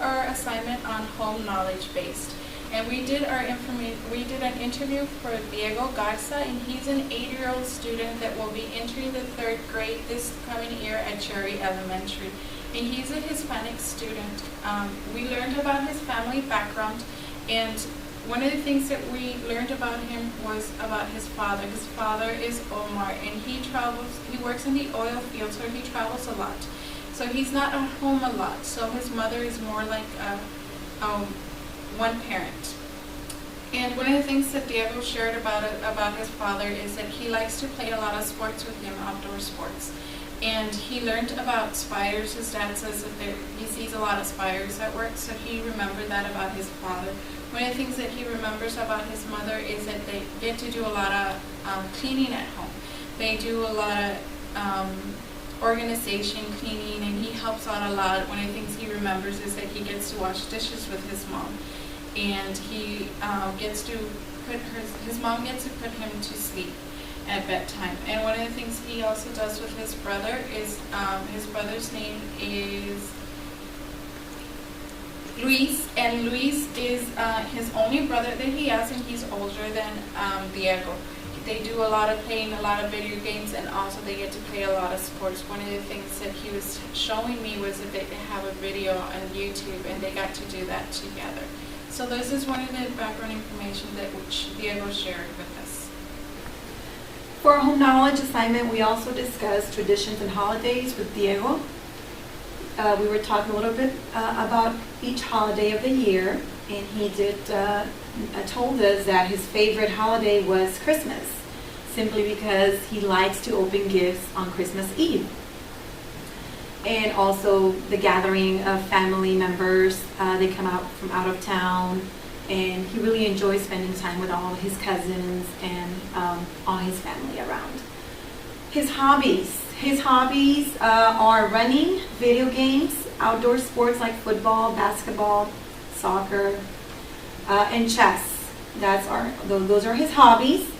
our assignment on home knowledge based. And we did an interview for Diego Garza, and he's an 8-year-old student that will be entering the 3rd grade this coming year at Cherry Elementary. And he's a Hispanic student. We learned about his family background, and one of the things that we learned about him was about his father. His father is Omar, and he works in the oil field, so he travels a lot. So he's not at home a lot, so his mother is more like one parent. And one of the things that Diego shared about his father is that he likes to play a lot of sports with him, outdoor sports. And he learned about spiders. His dad says that he sees a lot of spiders at work, so he remembered that about his father. One of the things that he remembers about his mother is that they get to do a lot of cleaning at home. They do a lot of organization, cleaning, and he helps out a lot. One of the things he remembers is that he gets to wash dishes with his mom. And he his mom gets to put him to sleep at bedtime. And one of the things he also does with his brother is, his brother's name is Luis, and Luis is his only brother that he has, and he's older than Diego. They do a lot of playing, a lot of video games, and also they get to play a lot of sports. One of the things that he was showing me was that they have a video on YouTube, and they got to do that together. So this is one of the background information that which Diego shared with us. For our home knowledge assignment, we also discussed traditions and holidays with Diego. We were talking a little bit about each holiday of the year, and he told us that his favorite holiday was Christmas, simply because he likes to open gifts on Christmas Eve. And also the gathering of family members. They come out from out of town, and he really enjoys spending time with all of his cousins and all his family around. His hobbies are running, video games, outdoor sports like football, basketball, soccer, and chess. Those are his hobbies.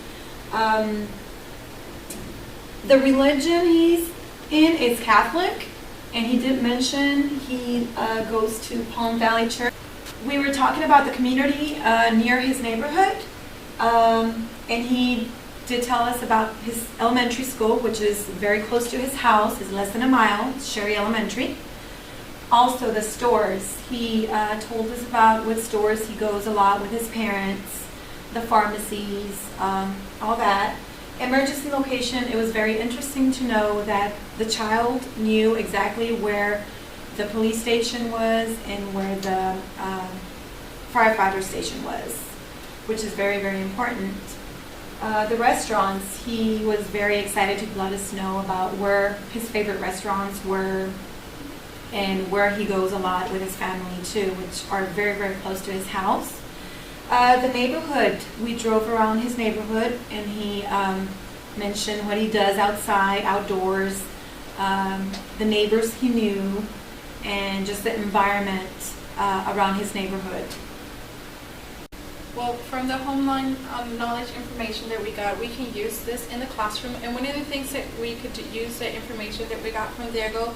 The religion he's in is Catholic, and he did mention he goes to Palm Valley Church. We were talking about the community near his neighborhood, and he did tell us about his elementary school, which is very close to his house. It's less than a mile. It's Cherry Elementary. Also the stores. He told us about what stores he goes a lot with his parents, the pharmacies, all that. Emergency location, it was very interesting to know that the child knew exactly where the police station was and where the firefighter station was, which is very, very important. The restaurants, he was very excited to let us know about where his favorite restaurants were and where he goes a lot with his family too, which are very, very close to his house. The neighborhood, we drove around his neighborhood, and he mentioned what he does outside, outdoors, the neighbors he knew, and just the environment around his neighborhood. Well, from the homeline knowledge information that we got, we can use this in the classroom. And one of the things that we could use the information that we got from Diego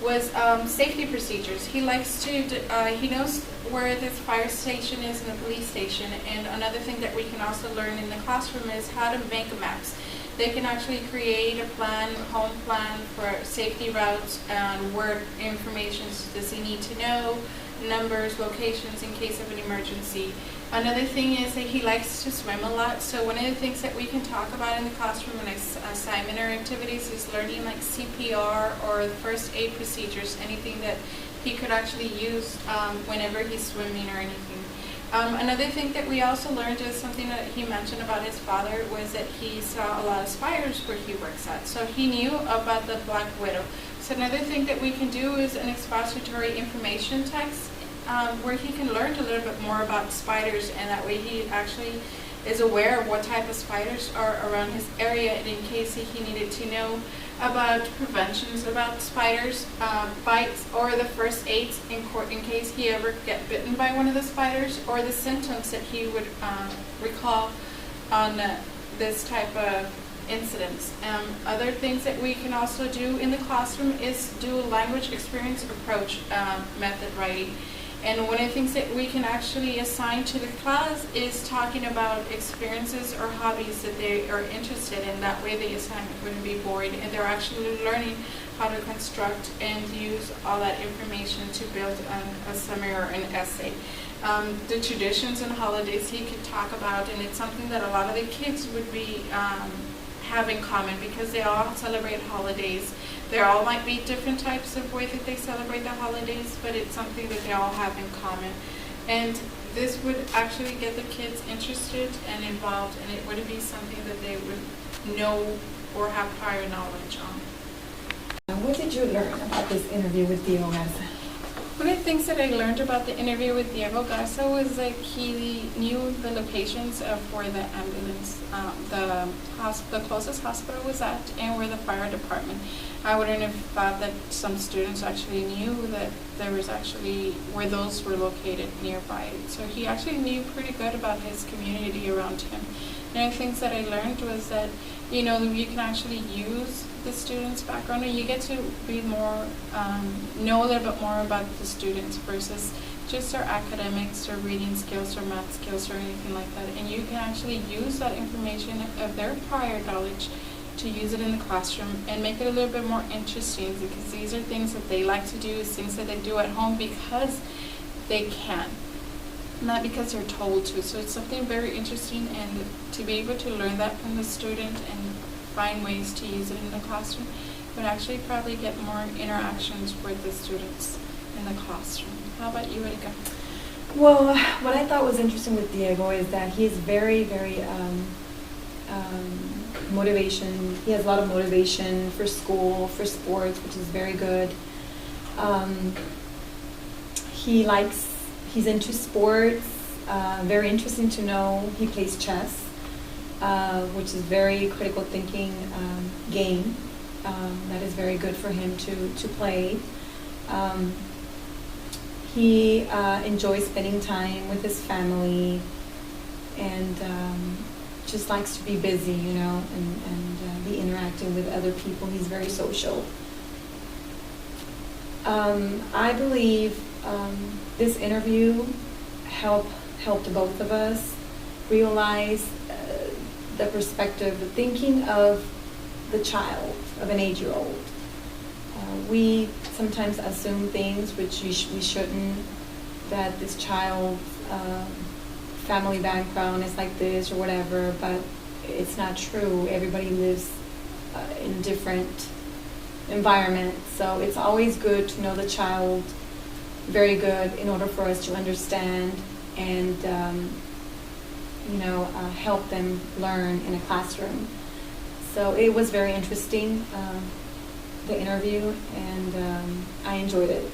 was safety procedures. He likes to, he knows where this fire station is and the police station. And another thing that we can also learn in the classroom is how to make maps. They can actually create a plan, home plan for safety routes and where information does he need to know, numbers, locations in case of an emergency. Another thing is that he likes to swim a lot, so one of the things that we can talk about in the classroom and assignment or activities is learning like CPR or the first aid procedures, anything that he could actually use whenever he's swimming or anything. Another thing that we also learned is something that he mentioned about his father was that he saw a lot of spiders where he works at, so he knew about the black widow. So another thing that we can do is an expository information text where he can learn a little bit more about spiders, and that way he actually is aware of what type of spiders are around his area, and in case he needed to know about preventions about spiders, bites, or the first aids in case he ever get bitten by one of the spiders, or the symptoms that he would recall on this type of incidents. Other things that we can also do in the classroom is do a language experience approach method writing. And one of the things that we can actually assign to the class is talking about experiences or hobbies that they are interested in. That way the assignment wouldn't be boring, and they're actually learning how to construct and use all that information to build a summary or an essay. The traditions and holidays he could talk about, and it's something that a lot of the kids would be have in common, because they all celebrate holidays. They all might be different types of way that they celebrate the holidays, but it's something that they all have in common. And this would actually get the kids interested and involved, and it would be something that they would know or have prior knowledge on. What did you learn about this interview with Diego Garza? One of the things that I learned about the interview with Diego Garza was that he knew the locations of where the ambulance, the closest hospital was at, and where the fire department. I wouldn't have thought that some students actually knew that there was actually where those were located nearby. So he actually knew pretty good about his community around him. And the things that I learned was that, you know, you can actually use the student's background, and you get to be more, know a little bit more about the students versus just their academics or reading skills or math skills or anything like that. And you can actually use that information of their prior knowledge to use it in the classroom and make it a little bit more interesting, because these are things that they like to do, things that they do at home because they can, not because they're told to. So it's something very interesting, and to be able to learn that from the student and find ways to use it in the classroom would actually probably get more interactions with the students in the classroom. How about you, Erika? Well, what I thought was interesting with Diego is that he is very, very motivation. He has a lot of motivation for school, for sports, which is very good. He's into sports. Very interesting to know. He plays chess, which is very critical thinking game. That is very good for him to play. He enjoys spending time with his family, and just likes to be busy, you know, and be interacting with other people. He's very social. I believe this interview helped both of us realize the perspective, the thinking of the child, of an 8-year-old. We sometimes assume things which we shouldn't, that this child's family background is like this or whatever, but it's not true. Everybody lives in different environments, so it's always good to know the child very good in order for us to understand and help them learn in a classroom. So it was very interesting, the interview, and I enjoyed it.